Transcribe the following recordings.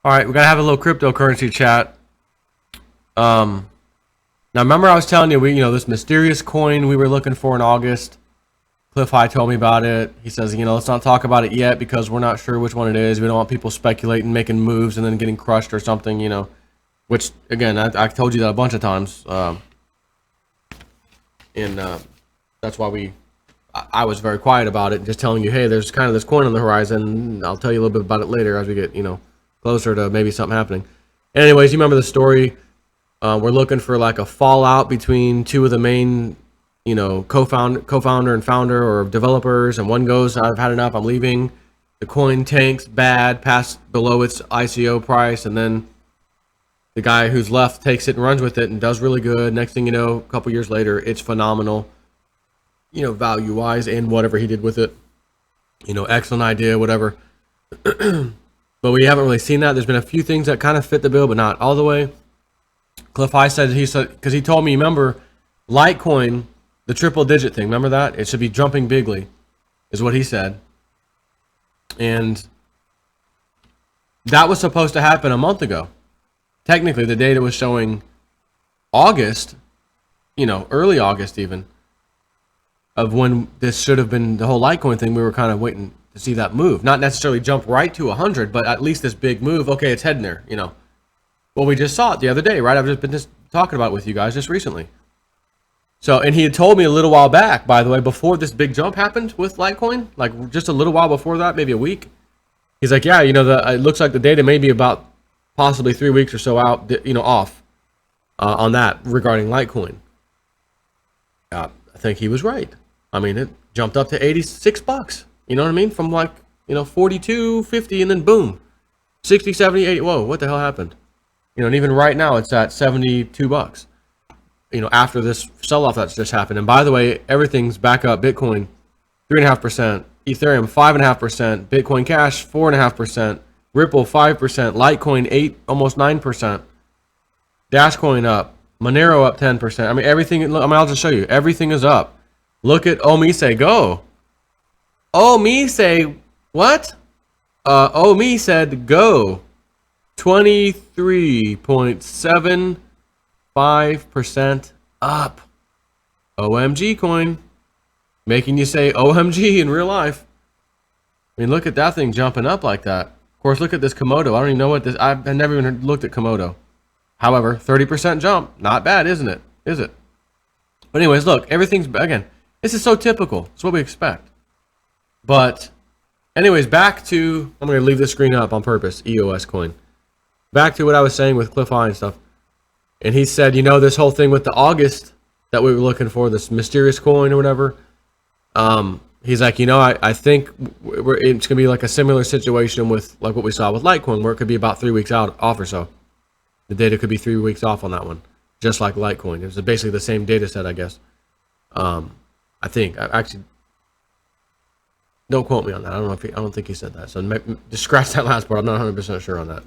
All right, we gotta have a little cryptocurrency chat. Now remember I was telling you this mysterious coin we were looking for in August. Cliff High told me about it. He says, let's not talk about it yet because we're not sure which one it is. We don't want people speculating, making moves, and then getting crushed or something. Which again, I told you that a bunch of times, and that's why I was very quiet about it, just telling you, hey, there's kind of this coin on the horizon. I'll tell you a little bit about it later as we get closer to maybe something happening. Anyways, you remember the story? We're looking for like a fallout between two of the main, co-founder and founder or developers, and one goes, I've had enough, I'm leaving. The coin tanks bad, past below its ICO price, and then the guy who's left takes it and runs with it and does really good. Next thing you know, a couple years later, it's phenomenal, value-wise and whatever he did with it. Excellent idea, whatever. But we haven't really seen that. There's been a few things that kind of fit the bill, but not all the way. Cliff High said, because he told me, remember, Litecoin, the triple digit thing, remember that? It should be jumping bigly, is what he said. And that was supposed to happen a month ago. Technically, the data was showing August, early August even, of when this should have been the whole Litecoin thing. We were kind of waiting to see that move. Not necessarily jump right to 100, but at least this big move. Okay, it's heading there, Well, we just saw it the other day, right? I've just been talking about it with you guys just recently. So, and he had told me a little while back, by the way, before this big jump happened with Litecoin, like just a little while before that, maybe a week. He's like, yeah, it looks like the data may be about possibly 3 weeks or so out, off on that regarding Litecoin. I think he was right. I mean, it jumped up to $86. You know what I mean? From 42, 50, and then boom, 60, 70, 80. Whoa, what the hell happened? And even right now it's at $72. After this sell-off that's just happened. And by the way, everything's back up. Bitcoin, 3.5%. Ethereum, 5.5%. Bitcoin Cash, 4.5%. Ripple, 5%. Litecoin, 8, almost 9%. Dashcoin up. Monero up 10%. I mean, everything. I'll just show you. Everything is up. Look at Omise go. Omise, what? Omi said go. 23.75% up. OMG coin. Making you say OMG in real life. I mean, look at that thing jumping up like that. Of course, look at this Komodo. I don't even know what this... I've never even looked at Komodo. However, 30% jump. Not bad, isn't it? Is it? But anyways, look. Everything's... Again, this is so typical. It's what we expect. But... Anyways, back to... I'm going to leave this screen up on purpose. EOS coin. Back to what I was saying with Cliff High and stuff. And he said, this whole thing with the August that we were looking for, this mysterious coin or whatever. He's like, I think it's going to be like a similar situation with like what we saw with Litecoin, where it could be about 3 weeks off or so. The data could be 3 weeks off on that one, just like Litecoin. It was basically the same data set, I guess. I think. Actually, don't quote me on that. I don't think he said that. So just scratch that last part. I'm not 100% sure on that.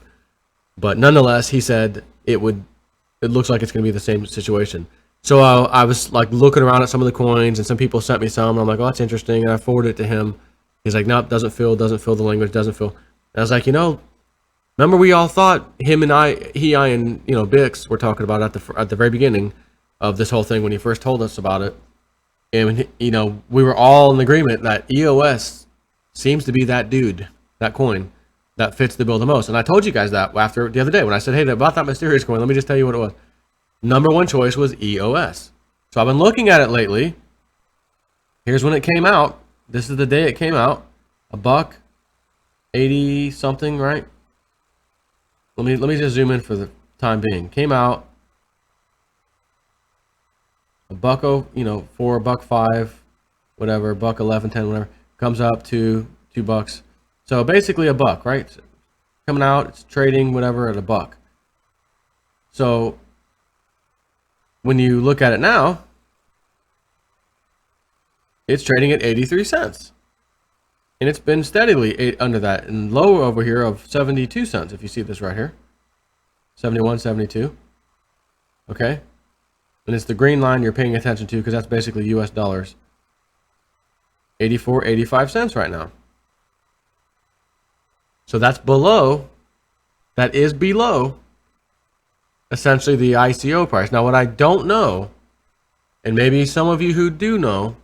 But nonetheless, he said it looks like it's going to be the same situation. So I was like looking around at some of the coins, and some people sent me some, and I'm like, oh, that's interesting. And I forwarded it to him. He's like, nope, doesn't feel the language, doesn't feel. And I was like, remember we all thought him and I and Bix were talking about at the very beginning of this whole thing when he first told us about it. And we were all in agreement that EOS seems to be that dude, that coin that fits the bill the most. And I told you guys that after the other day when I said, hey, about that mysterious coin, let me just tell you what it was. Number one choice was EOS. So I've been looking at it lately. Here's when it came out. This is the day it came out. $1.80 something, right? Let me just zoom in for the time being. Came out $1, $4, $1.05, whatever, $1.11, 10, whatever. Comes up to $2. So basically $1, right? Coming out, it's trading whatever at $1. So when you look at it now, it's trading at 83 cents. And it's been steadily under that, and low over here of 72 cents, if you see this right here. 71, 72. Okay? And it's the green line you're paying attention to, because that's basically US dollars. 84, 85 cents right now. So that's below that is below essentially the ICO price. Now, what I don't know, and maybe some of you who do know,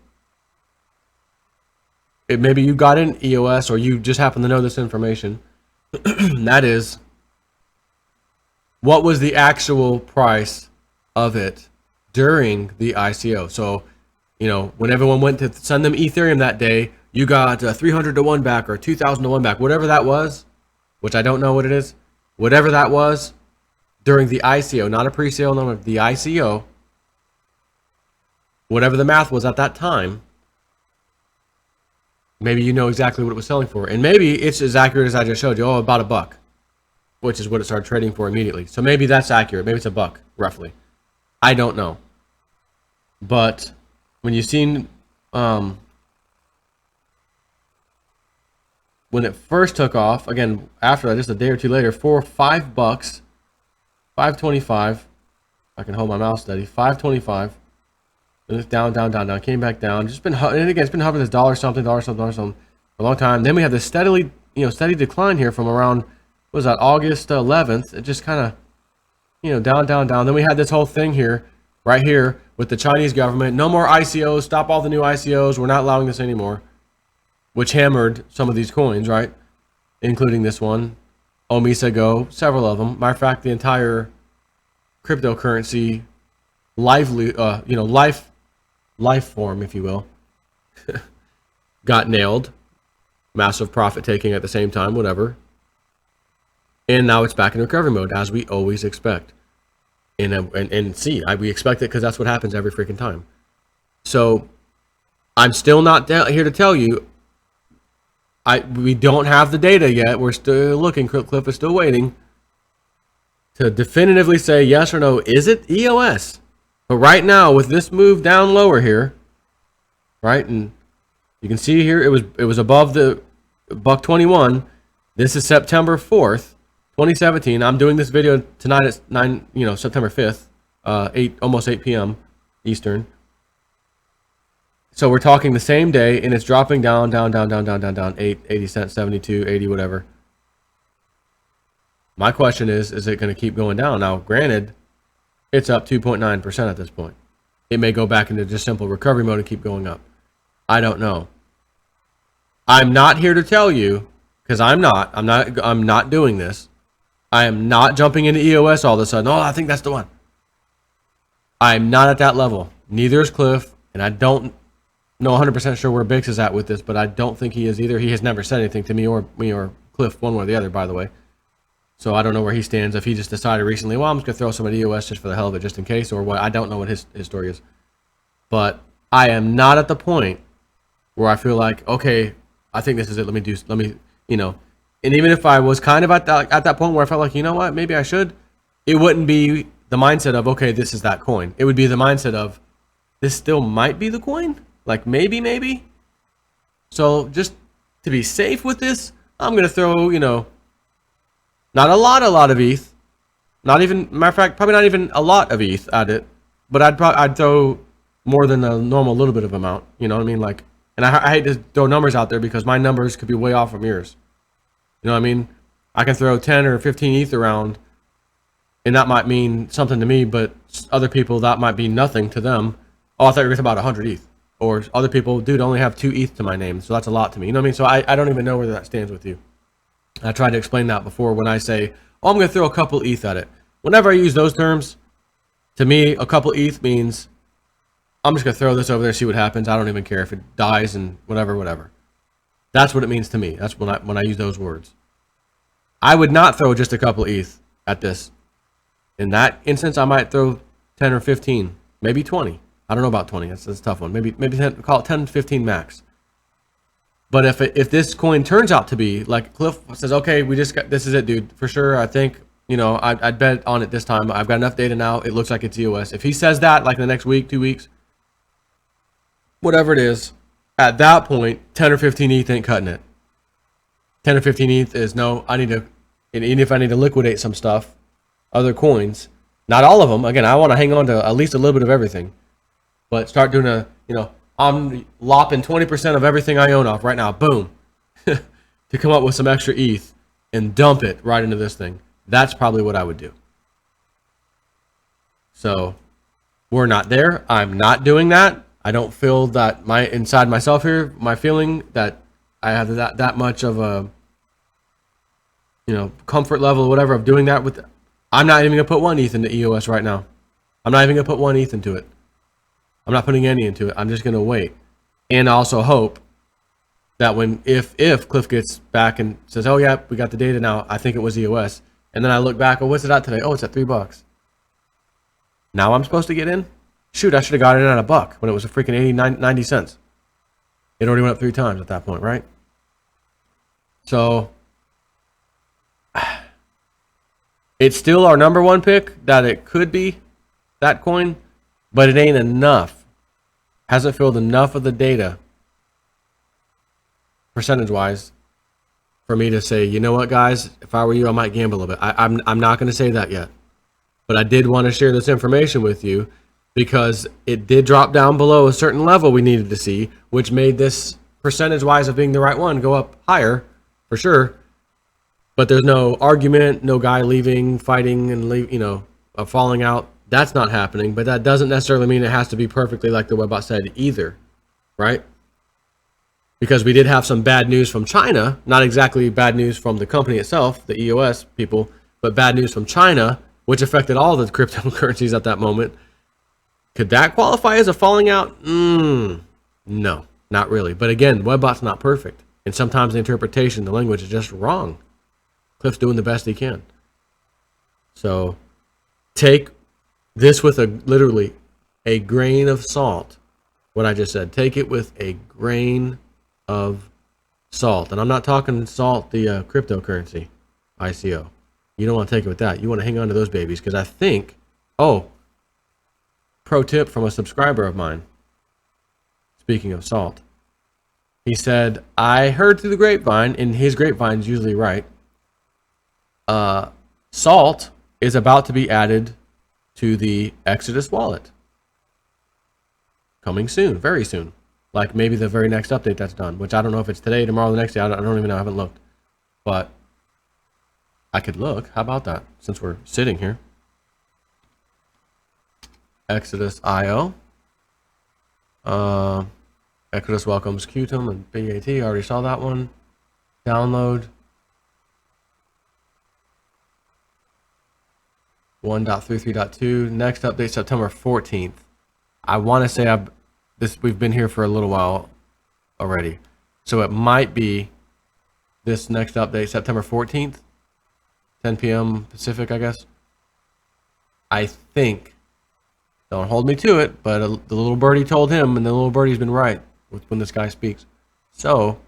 maybe you got in EOS or you just happen to know this information, that is, what was the actual price of it during the ICO? So, you know, when everyone went to send them Ethereum that day, you got 300 to 1 back or 2,000 to 1 back, whatever that was, which I don't know what it is, whatever that was during the ICO, not a pre-sale number, the ICO, whatever the math was at that time, maybe you know exactly what it was selling for. And maybe it's as accurate as I just showed you, oh, about $1, which is what it started trading for immediately. So maybe that's accurate. Maybe it's $1, roughly. I don't know. But when you've seen, when it first took off, again, after that, just a day or two later, for $5, $5.25, I can hold my mouse steady, $5.25, and it's down, down, down, down, came back down, just been, and again, it's been hovering this dollar something for a long time. Then we have this steady decline here from around, what was that, August 11th, it just kind of, down, down, down. Then we had this whole thing here, right here, with the Chinese government, no more ICOs, stop all the new ICOs, we're not allowing this anymore, which hammered some of these coins, right? Including this one, Omisa Go, several of them. Matter of fact, the entire cryptocurrency life form, if you will, got nailed. Massive profit taking at the same time, whatever. And now it's back in recovery mode, as we always expect. We expect it because that's what happens every freaking time. So I'm still not here to tell you. We don't have the data yet. We're still looking. Cliff is still waiting to definitively say yes or no. Is it EOS? But right now, with this move down lower here, right, and you can see here it was above the $1.21. This is September 4th, 2017. I'm doing this video tonight at September 5th, almost 8 p.m. Eastern. So we're talking the same day, and it's dropping down, 80 cents, 72, 80, whatever. My question is it going to keep going down? Now, granted, it's up 2.9% at this point. It may go back into just simple recovery mode and keep going up. I don't know. I'm not here to tell you, because I'm not doing this. I am not jumping into EOS all of a sudden. Oh, I think that's the one. I'm not at that level. Neither is Cliff, and I don't know 100% sure where Bix is at with this, but I don't think he is either. He has never said anything to me or Cliff, one way or the other, by the way. So I don't know where he stands. If he just decided recently, well, I'm just going to throw some at EOS just for the hell of it, just in case, or what. I don't know what his story is. But I am not at the point where I feel like, okay, I think this is it. And even if I was kind of at that point where I felt like, you know what, maybe I should, it wouldn't be the mindset of, okay, this is that coin. It would be the mindset of, this still might be the coin. Like maybe. So just to be safe with this, I'm going to throw, not a lot of ETH. Not even, matter of fact, probably not even a lot of ETH at it. But I'd throw more than a normal little bit of amount. You know what I mean? Like, and I hate to throw numbers out there because my numbers could be way off from yours. You know what I mean? I can throw 10 or 15 ETH around, and that might mean something to me, but other people, that might be nothing to them. Oh, I thought you were talking about 100 ETH. Or other people, dude, I only have 2 ETH to my name, so that's a lot to me. You know what I mean? So I don't even know where that stands with you. I tried to explain that before when I say, oh, I'm going to throw a couple ETH at it. Whenever I use those terms, to me, a couple ETH means I'm just going to throw this over there, see what happens. I don't even care if it dies and whatever. That's what it means to me. That's when I use those words. I would not throw just a couple ETH at this. In that instance, I might throw 10 or 15, maybe 20. I don't know about 20. That's a tough one. Maybe 10, call it 10 to 15 max. But if this coin turns out to be like Cliff says, okay, this is it, dude, for sure. I think I'd bet on it this time. I've got enough data now. It looks like it's EOS. If he says that like in the next week, 2 weeks, whatever it is, at that point, 10 or 15 ETH ain't cutting it. 10 or 15 ETH is no. I need to, and even if I need to liquidate some stuff, other coins, not all of them. Again, I want to hang on to at least a little bit of everything. But start doing I'm lopping 20% of everything I own off right now. Boom. To come up with some extra ETH and dump it right into this thing. That's probably what I would do. So we're not there. I'm not doing that. I don't feel that inside myself here, my feeling that I have that much of a, comfort level or whatever of doing that with. I'm not even gonna put one ETH into EOS right now. I'm not even gonna put one ETH into it. I'm not putting any into it. I'm just gonna wait, and also hope that if Cliff gets back and says, "Oh yeah, we got the data now," I think it was EOS, and then I look back, oh, what's it at today? Oh, it's at $3. Now I'm supposed to get in? Shoot, I should have got in at $1 when it was a freaking 89, 90 cents. It already went up 3 times at that point, right? So it's still our number one pick that it could be that coin, but it ain't enough. Hasn't filled enough of the data percentage-wise for me to say, you know what, guys, if I were you, I might gamble a bit. I'm not going to say that yet. But I did want to share this information with you because it did drop down below a certain level we needed to see, which made this percentage-wise of being the right one go up higher, for sure. But there's no argument, no guy leaving, fighting, and falling out. That's not happening, but that doesn't necessarily mean it has to be perfectly like the webbot said either, right? Because we did have some bad news from China, not exactly bad news from the company itself, the EOS people, but bad news from China, which affected all the cryptocurrencies at that moment. Could that qualify as a falling out? No, not really. But again, webbot's not perfect. And sometimes the interpretation, the language is just wrong. Cliff's doing the best he can. So take this with literally a grain of salt. What I just said, take it with a grain of salt. And I'm not talking salt, the cryptocurrency, ICO. You don't want to take it with that. You want to hang on to those babies because I think, pro tip from a subscriber of mine. Speaking of salt, he said, I heard through the grapevine, and his grapevine's usually right. Salt is about to be added to the Exodus wallet. Coming soon, very soon. Like maybe the very next update that's done, which I don't know if it's today, tomorrow, the next day. I don't even know. I haven't looked. But I could look. How about that? Since we're sitting here. Exodus IO. Exodus welcomes Qtum and BAT. I already saw that one. Download. 1.33.2. Next update September 14th. I want to say we've been here for a little while already. So it might be this next update September 14th. 10 p.m. Pacific, I guess. I think. Don't hold me to it, but the little birdie told him, and the little birdie's been right when this guy speaks. So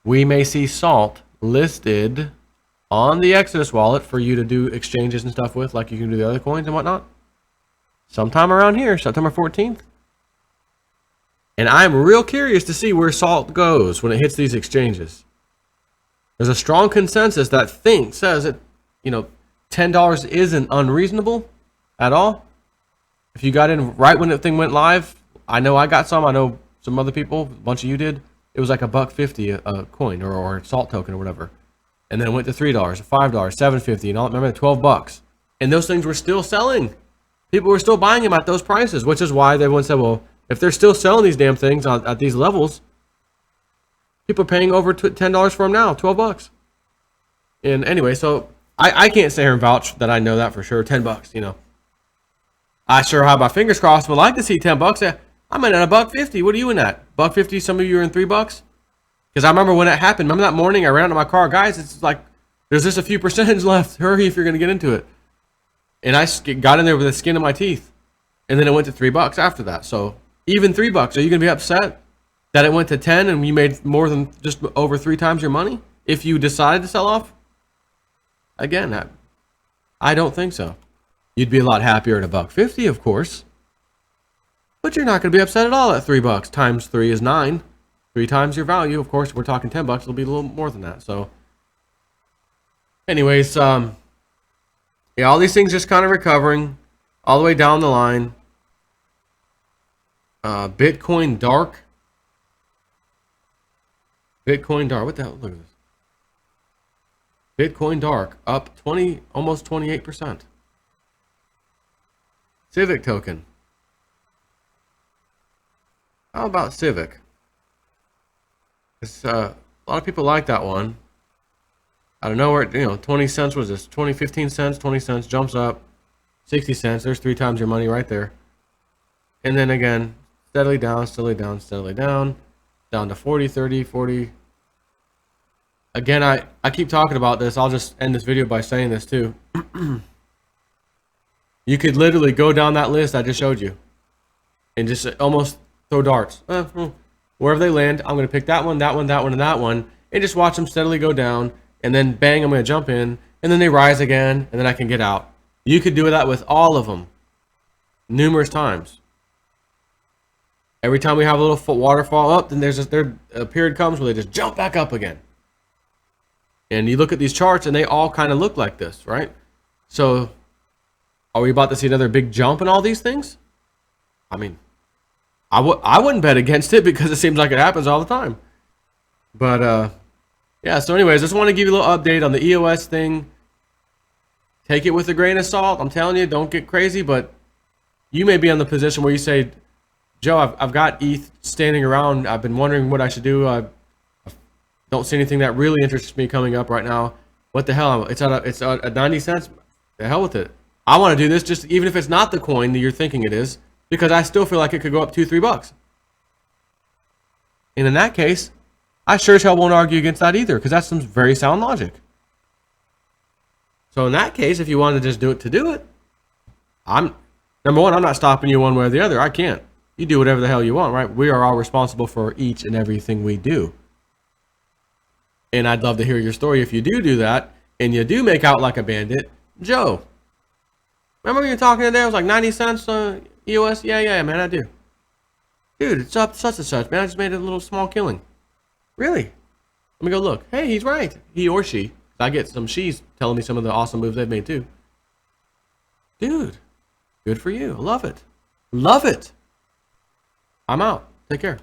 we may see salt listed on the Exodus wallet for you to do exchanges and stuff with, like you can do the other coins and whatnot. Sometime around here, September 14th. And I'm real curious to see where salt goes when it hits these exchanges. There's a strong consensus that says that, $10 isn't unreasonable at all. If you got in right when the thing went live, I know I got some. I know some other people, a bunch of you did. It was like $1.50 a coin or a salt token or whatever. And then it went to $3, $5, $7.50, and all. Remember, $12. And those things were still selling. People were still buying them at those prices, which is why everyone said, well, if they're still selling these damn things at these levels, people are paying over $10 for them now, $12. And anyway, so I can't sit here and vouch that I know that for sure. $10, I sure have my fingers crossed. Would like to see $10. I'm in at $1.50. What are you in at? $1.50. Some of you are in $3. Because I remember when it happened. Remember that morning I ran out to my car, guys. It's like there's just a few percentage left. Hurry if you're gonna get into it. And I got in there with the skin of my teeth, and then it went to $3 after that. So even $3, are you gonna be upset that it went to 10 and you made more than just over 3 times your money if you decided to sell off? Again, I don't think so. You'd be a lot happier at $1.50, of course, but you're not going to be upset at all at $3. Times 3 is 9. 3 times your value. Of course, we're talking $10. It'll be a little more than that. So, anyways, yeah, all these things just kind of recovering all the way down the line. Bitcoin dark. Bitcoin dark. What the hell? Look at this. Bitcoin Dark up 20, almost 28%. Civic token. How about Civic? It's, a lot of people like that one. Out of nowhere, 20 cents was this, 20, 15 cents, 20 cents, jumps up, 60 cents. There's 3 times your money right there. And then again, steadily down, steadily down, steadily down, down to 40, 30, 40. Again, I keep talking about this. I'll just end this video by saying this too. You could literally go down that list I just showed you and just almost throw darts. Wherever they land, I'm going to pick that one, that one, that one, and that one, and just watch them steadily go down. And then bang, I'm going to jump in, and then they rise again, and then I can get out. You could do that with all of them numerous times. Every time we have a little waterfall up, then there's a period comes where they just jump back up again. And you look at these charts, and they all kind of look like this, right? So are we about to see another big jump in all these things? I mean, I wouldn't bet against it because it seems like it happens all the time. But yeah, so anyways, I just want to give you a little update on the EOS thing. Take it with a grain of salt. I'm telling you, don't get crazy, but you may be in the position where you say, Joe, I've got ETH standing around. I've been wondering what I should do. I don't see anything that really interests me coming up right now. What the hell? It's at 90 cents. The hell with it. I want to do this just even if it's not the coin that you're thinking it is, because I still feel like it could go up $2-3. And in that case, I sure as hell won't argue against that either, because that's some very sound logic. So in that case, if you want to just do it, number one, I'm not stopping you one way or the other. I can't. You do whatever the hell you want, right? We are all responsible for each and everything we do. And I'd love to hear your story if you do that, and you do make out like a bandit. Joe, remember when you were talking today? It was like 90 cents EOS? Yeah, man, I do. Dude, it's up such and such, man. I just made a little small killing. Really? Let me go look. Hey, he's right. He or she. I get some she's telling me some of the awesome moves they've made too. Dude, good for you. I love it. Love it. I'm out. Take care.